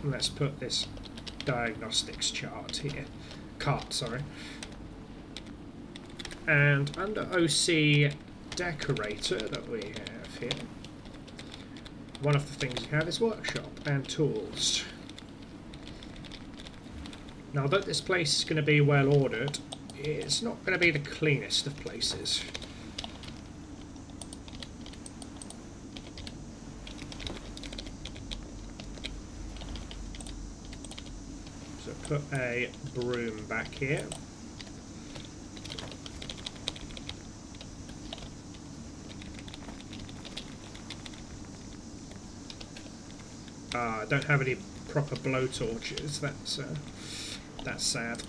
[SPEAKER 1] and let's put this diagnostics chart here. Cart, sorry. And under OC decorator that we have here, one of the things you have is workshop and tools. Now, although this place is going to be well ordered, it's not going to be the cleanest of places. So put a broom back here. I don't have any proper blowtorches. That's sad.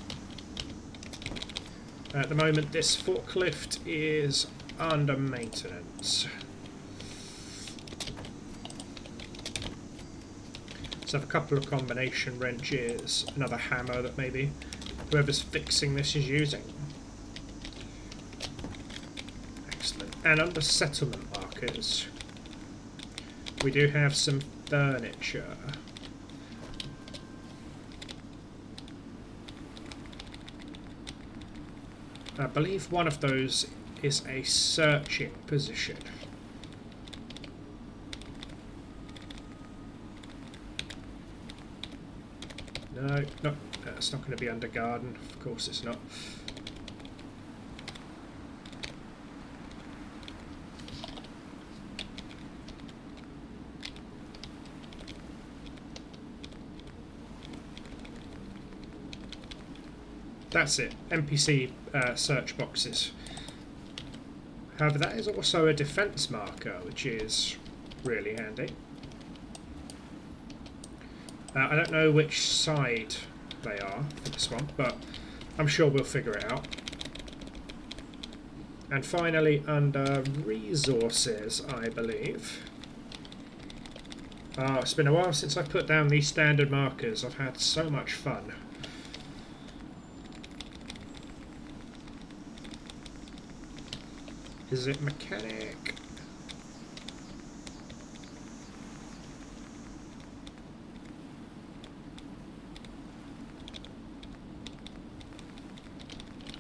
[SPEAKER 1] At the moment, this forklift is under maintenance. So I have a couple of combination wrenches, another hammer that maybe whoever's fixing this is using. Excellent. And under settlement markers, we do have some furniture. I believe one of those is a searching position. No, no, it's not going to be under garden. Of course it's not. That's it. NPC search boxes. However, that is also a defense marker, which is really handy. I don't know which side they are for this one, but I'm sure we'll figure it out. And finally, under resources, I believe. It's been a while since I've put down these standard markers. I've had so much fun. Is it mechanic?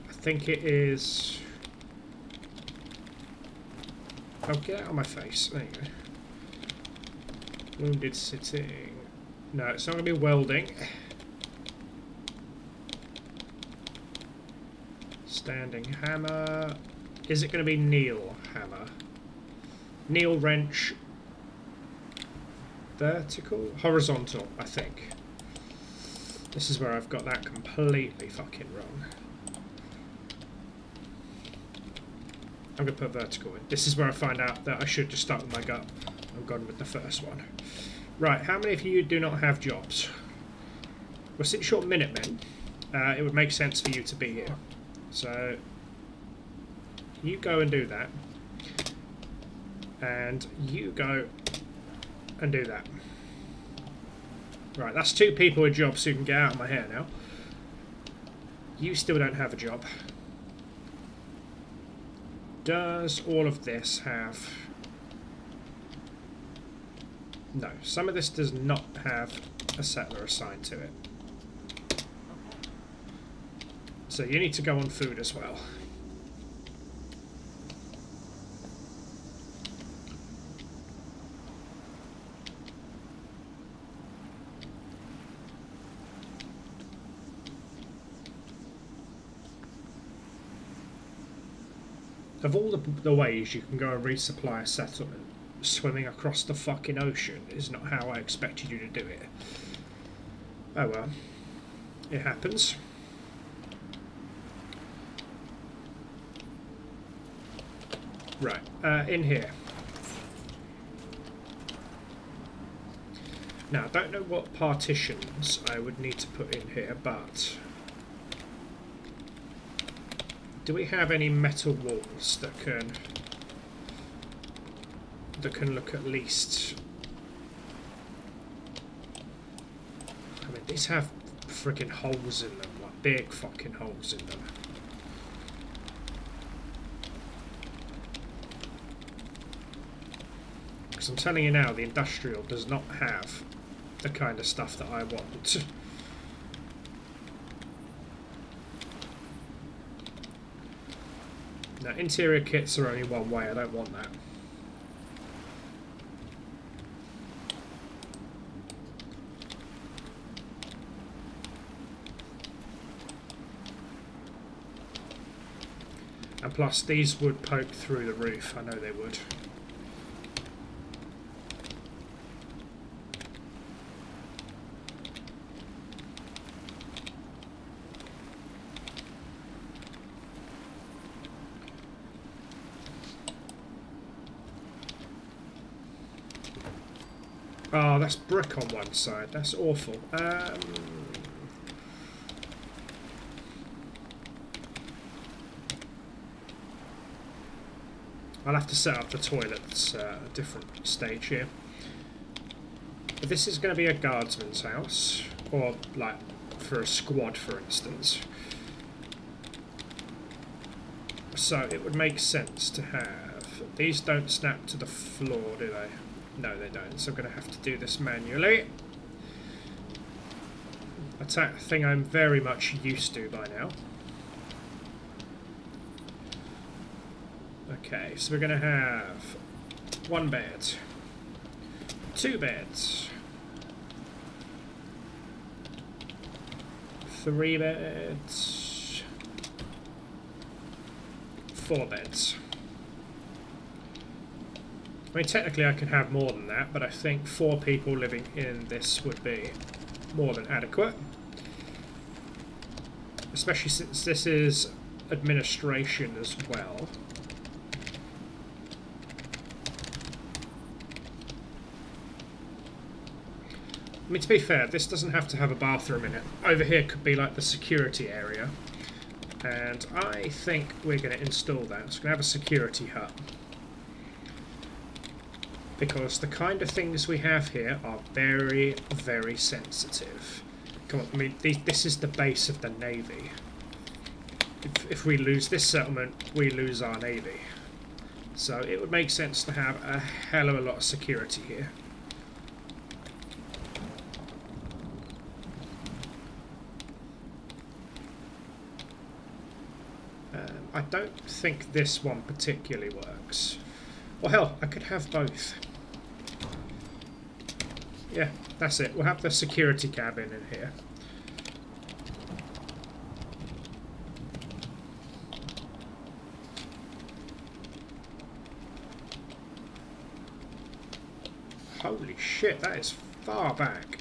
[SPEAKER 1] I think it is... Oh, get out of my face. There you go. Wounded sitting. No, it's not going to be welding. Standing hammer. Is it going to be Neil hammer? Neil wrench. Vertical? Horizontal, I think. This is where I've got that completely fucking wrong. I'm going to put vertical in. This is where I find out that I should just start with my gut. I'm gone with the first one. Right, how many of you do not have jobs? Well, since you're Minutemen, it would make sense for you to be here. So, you go and do that. And you go and do that. Right, that's 2 people with jobs who can get out of my hair now. You still don't have a job. Does all of this have... No, some of this does not have a settler assigned to it. So you need to go on food as well. Of all the ways you can go and resupply a settlement, swimming across the fucking ocean is not how I expected you to do it. Oh well. It happens. Right, in here. Now, I don't know what partitions I would need to put in here, but... Do we have any metal walls that can look at least... I mean, these have freaking holes in them, like big fucking holes in them. Because I'm telling you now, the industrial does not have the kind of stuff that I want. Now, interior kits are only one way, I don't want that. And plus, these would poke through the roof, I know they would. Oh, that's brick on one side. That's awful. I'll have to set up the toilets at a different stage here. But this is going to be a guardsman's house, or like for a squad, for instance. So it would make sense to have... These don't snap to the floor, do they? No, they don't, so I'm going to have to do this manually. A thing I'm very much used to by now. Okay, so we're going to have 1 bed, 2 beds, 3 beds. 4 beds. I mean, technically I can have more than that, but I think 4 people living in this would be more than adequate. Especially since this is administration as well. I mean, to be fair, this doesn't have to have a bathroom in it. Over here could be like the security area. And I think we're going to install that. It's going to have a security hut. Because the kind of things we have here are very, very sensitive. Come on, I mean, this is the base of the Navy. If we lose this settlement, we lose our Navy. So it would make sense to have a hell of a lot of security here. I don't think this one particularly works. Well, hell, I could have both. Yeah, that's it. We'll have the security cabin in here. Holy shit, that is far back.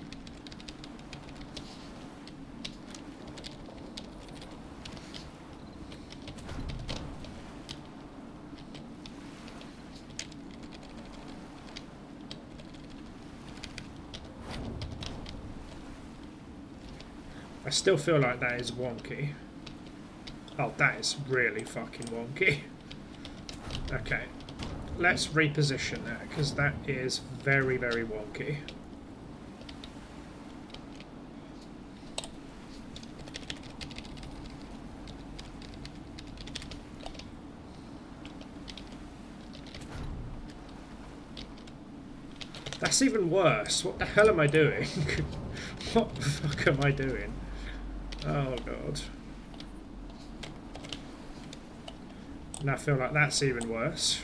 [SPEAKER 1] I still feel like that is wonky. Oh, that is really fucking wonky. Okay, let's reposition that, because that is very, very wonky. That's even worse. What the hell am I doing? What the fuck am I doing? Oh god. And I feel like that's even worse.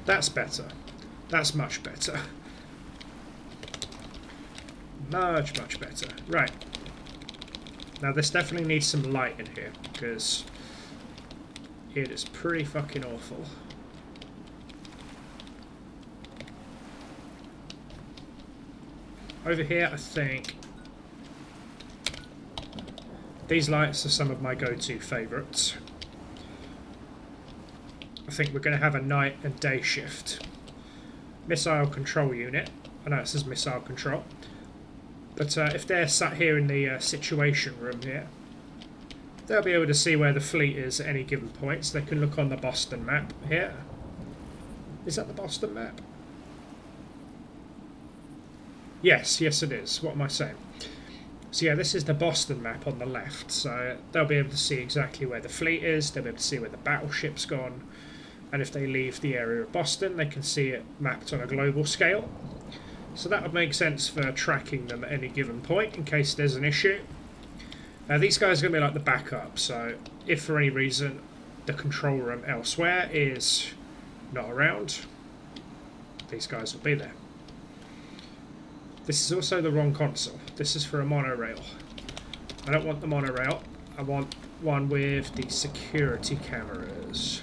[SPEAKER 1] That's better. That's much better. Much, much better. Right. Now this definitely needs some light in here, because it is pretty fucking awful. Over here, I think these lights are some of my go-to favourites. I think we're going to have a night and day shift. Missile control unit. I know it says missile control. But if they're sat here in the situation room here, they'll be able to see where the fleet is at any given point. So they can look on the Boston map here. Is that the Boston map? Yes, yes it is. What am I saying? So yeah, this is the Boston map on the left. So they'll be able to see exactly where the fleet is. They'll be able to see where the battleship's gone. And if they leave the area of Boston, they can see it mapped on a global scale. So that would make sense for tracking them at any given point in case there's an issue. Now these guys are going to be like the backup. So if for any reason the control room elsewhere is not around, these guys will be there. This is also the wrong console. This is for a monorail. I don't want the monorail. I want one with the security cameras.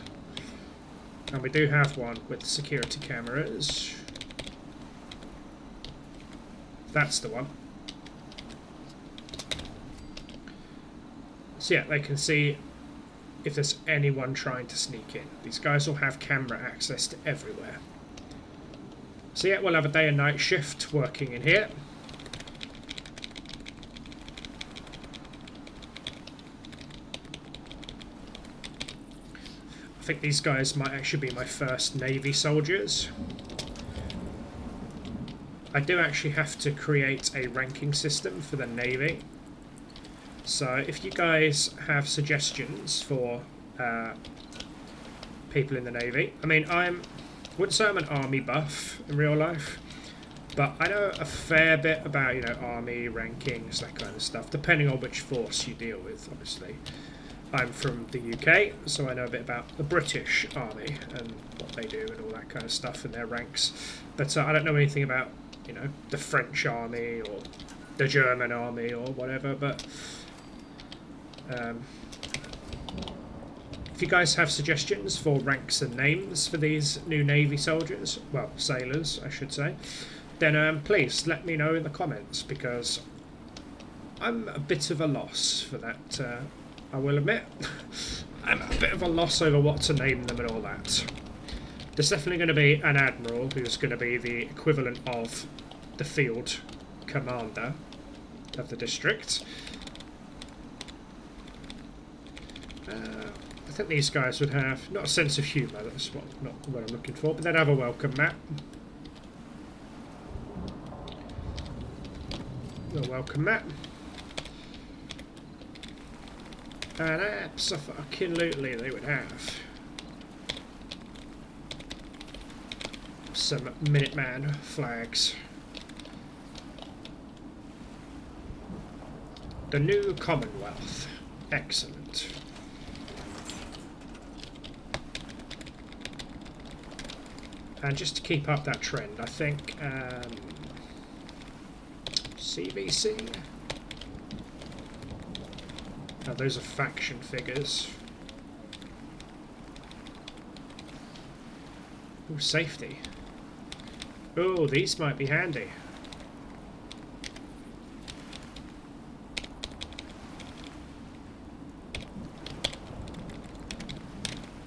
[SPEAKER 1] And we do have one with security cameras. That's the one. So yeah, they can see if there's anyone trying to sneak in. These guys will have camera access to everywhere. So yeah, we'll have a day and night shift working in here. I think these guys might actually be my first Navy soldiers. I do actually have to create a ranking system for the Navy. So if you guys have suggestions for people in the Navy, I mean, wouldn't say I'm an army buff in real life, but I know a fair bit about, you know, army rankings, that kind of stuff, depending on which force you deal with, obviously. I'm from the UK, so I know a bit about the British Army and what they do and all that kind of stuff and their ranks. But I don't know anything about, you know, the French Army or the German Army or whatever. But if you guys have suggestions for ranks and names for these new Navy soldiers, well, sailors, I should say, then please let me know in the comments, because I'm a bit of a loss for that. I will admit, I'm a bit of a loss over what to name them and all that. There's definitely going to be an admiral who's going to be the equivalent of the field commander of the district. I think these guys would have, not a sense of humour, that's not what I'm looking for, but they'd have a welcome mat. A welcome mat. And abso-fucking-lutely they would have some Minuteman flags. The new Commonwealth. Excellent. And just to keep up that trend, I think CVC. Oh, those are faction figures. Oh, safety. Oh, these might be handy.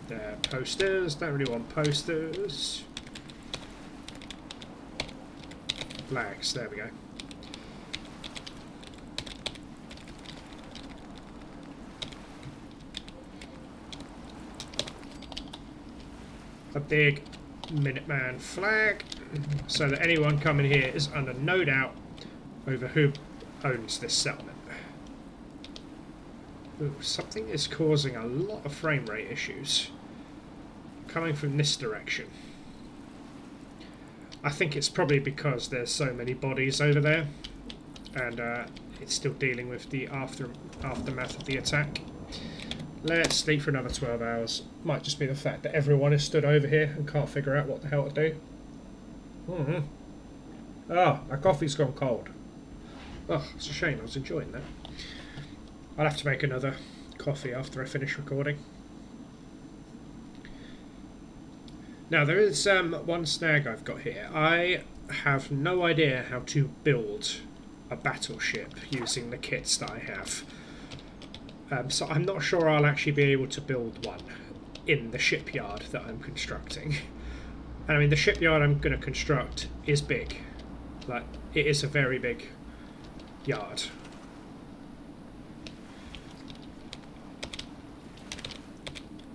[SPEAKER 1] They're posters. Don't really want posters. Flags. There we go. A big Minuteman flag, so that anyone coming here is under no doubt over who owns this settlement. Ooh, something is causing a lot of frame rate issues coming from this direction. I think it's probably because there's so many bodies over there, and it's still dealing with the aftermath of the attack. Let's sleep for another 12 hours. Might just be the fact that everyone is stood over here and can't figure out what the hell to do. Ah, our coffee's gone cold. Oh, it's a shame. I was enjoying that. I'll have to make another coffee after I finish recording. Now, there is one snag I've got here. I have no idea how to build a battleship using the kits that I have. So I'm not sure I'll actually be able to build one in the shipyard that I'm constructing. And I mean, the shipyard I'm going to construct is big. Like, it is a very big yard.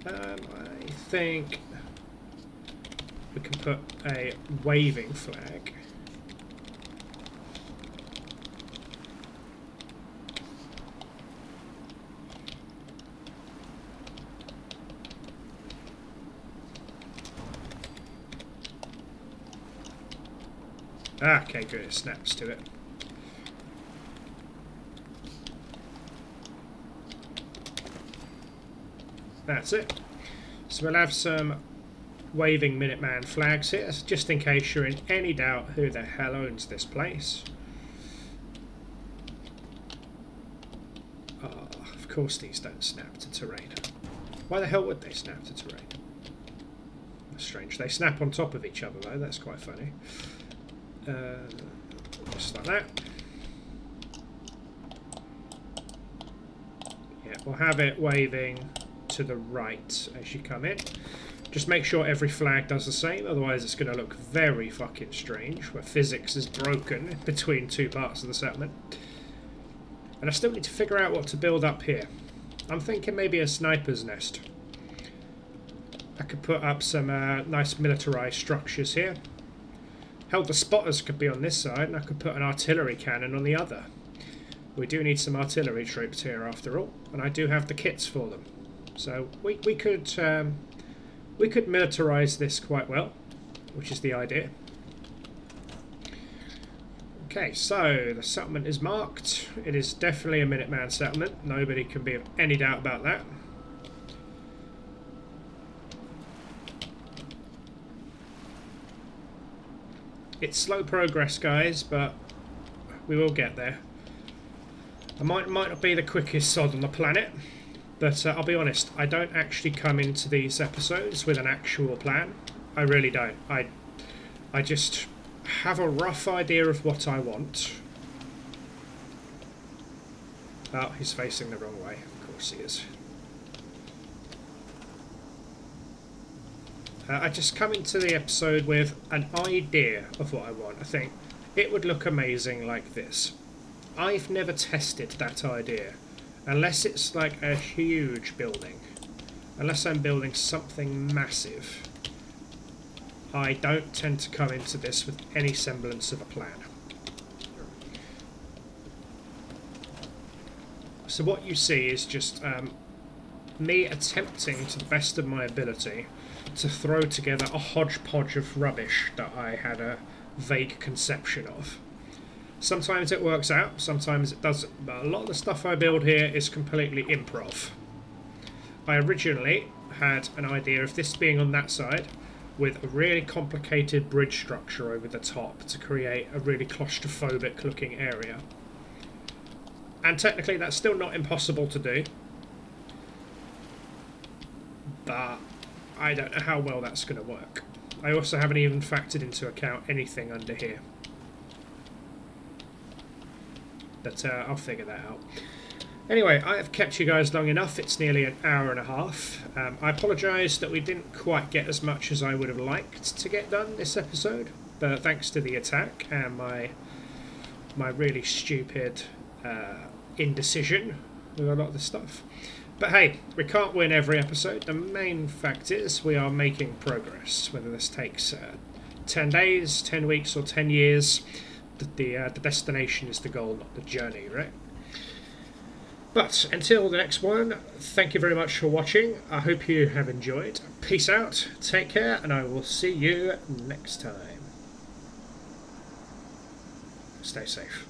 [SPEAKER 1] I think we can put a waving flag. Okay, good, it snaps to it. That's it. So we'll have some waving Minuteman flags here, just in case you're in any doubt who the hell owns this place. Oh, of course these don't snap to terrain. Why the hell would they snap to terrain? That's strange. They snap on top of each other though, that's quite funny. Just like that. Yeah, we'll have it waving to the right as you come in. Just make sure every flag does the same, otherwise it's going to look very fucking strange, where physics is broken between two parts of the settlement. And I still need to figure out what to build up here. I'm thinking maybe a sniper's nest. I could put up some nice militarized structures here. Hell, the spotters could be on this side, and I could put an artillery cannon on the other. We do need some artillery troops here after all, and I do have the kits for them. So we could militarize this quite well, which is the idea. Okay, so the settlement is marked. It is definitely a Minuteman settlement. Nobody can be of any doubt about that. It's slow progress, guys, but we will get there. I might not be the quickest sod on the planet, but I'll be honest, I don't actually come into these episodes with an actual plan. I really don't. I just have a rough idea of what I want. Oh, he's facing the wrong way. Of course he is. I just come into the episode with an idea of what I want. I think it would look amazing like this. I've never tested that idea, unless it's like a huge building. Unless I'm building something massive, I don't tend to come into this with any semblance of a plan. So what you see is just me attempting to the best of my ability to throw together a hodgepodge of rubbish that I had a vague conception of. Sometimes it works out, sometimes it doesn't, but a lot of the stuff I build here is completely improv. I originally had an idea of this being on that side with a really complicated bridge structure over the top to create a really claustrophobic looking area. And technically that's still not impossible to do, but I don't know how well that's going to work. I also haven't even factored into account anything under here. But I'll figure that out. Anyway, I have kept you guys long enough. It's nearly an hour and a half. I apologise that we didn't quite get as much as I would have liked to get done this episode, but thanks to the attack and my really stupid indecision with a lot of the stuff. But hey, we can't win every episode. The main fact is we are making progress. Whether this takes 10 days, 10 weeks or 10 years, the destination is the goal, not the journey, right? But until the next one, thank you very much for watching. I hope you have enjoyed. Peace out, take care, and I will see you next time. Stay safe.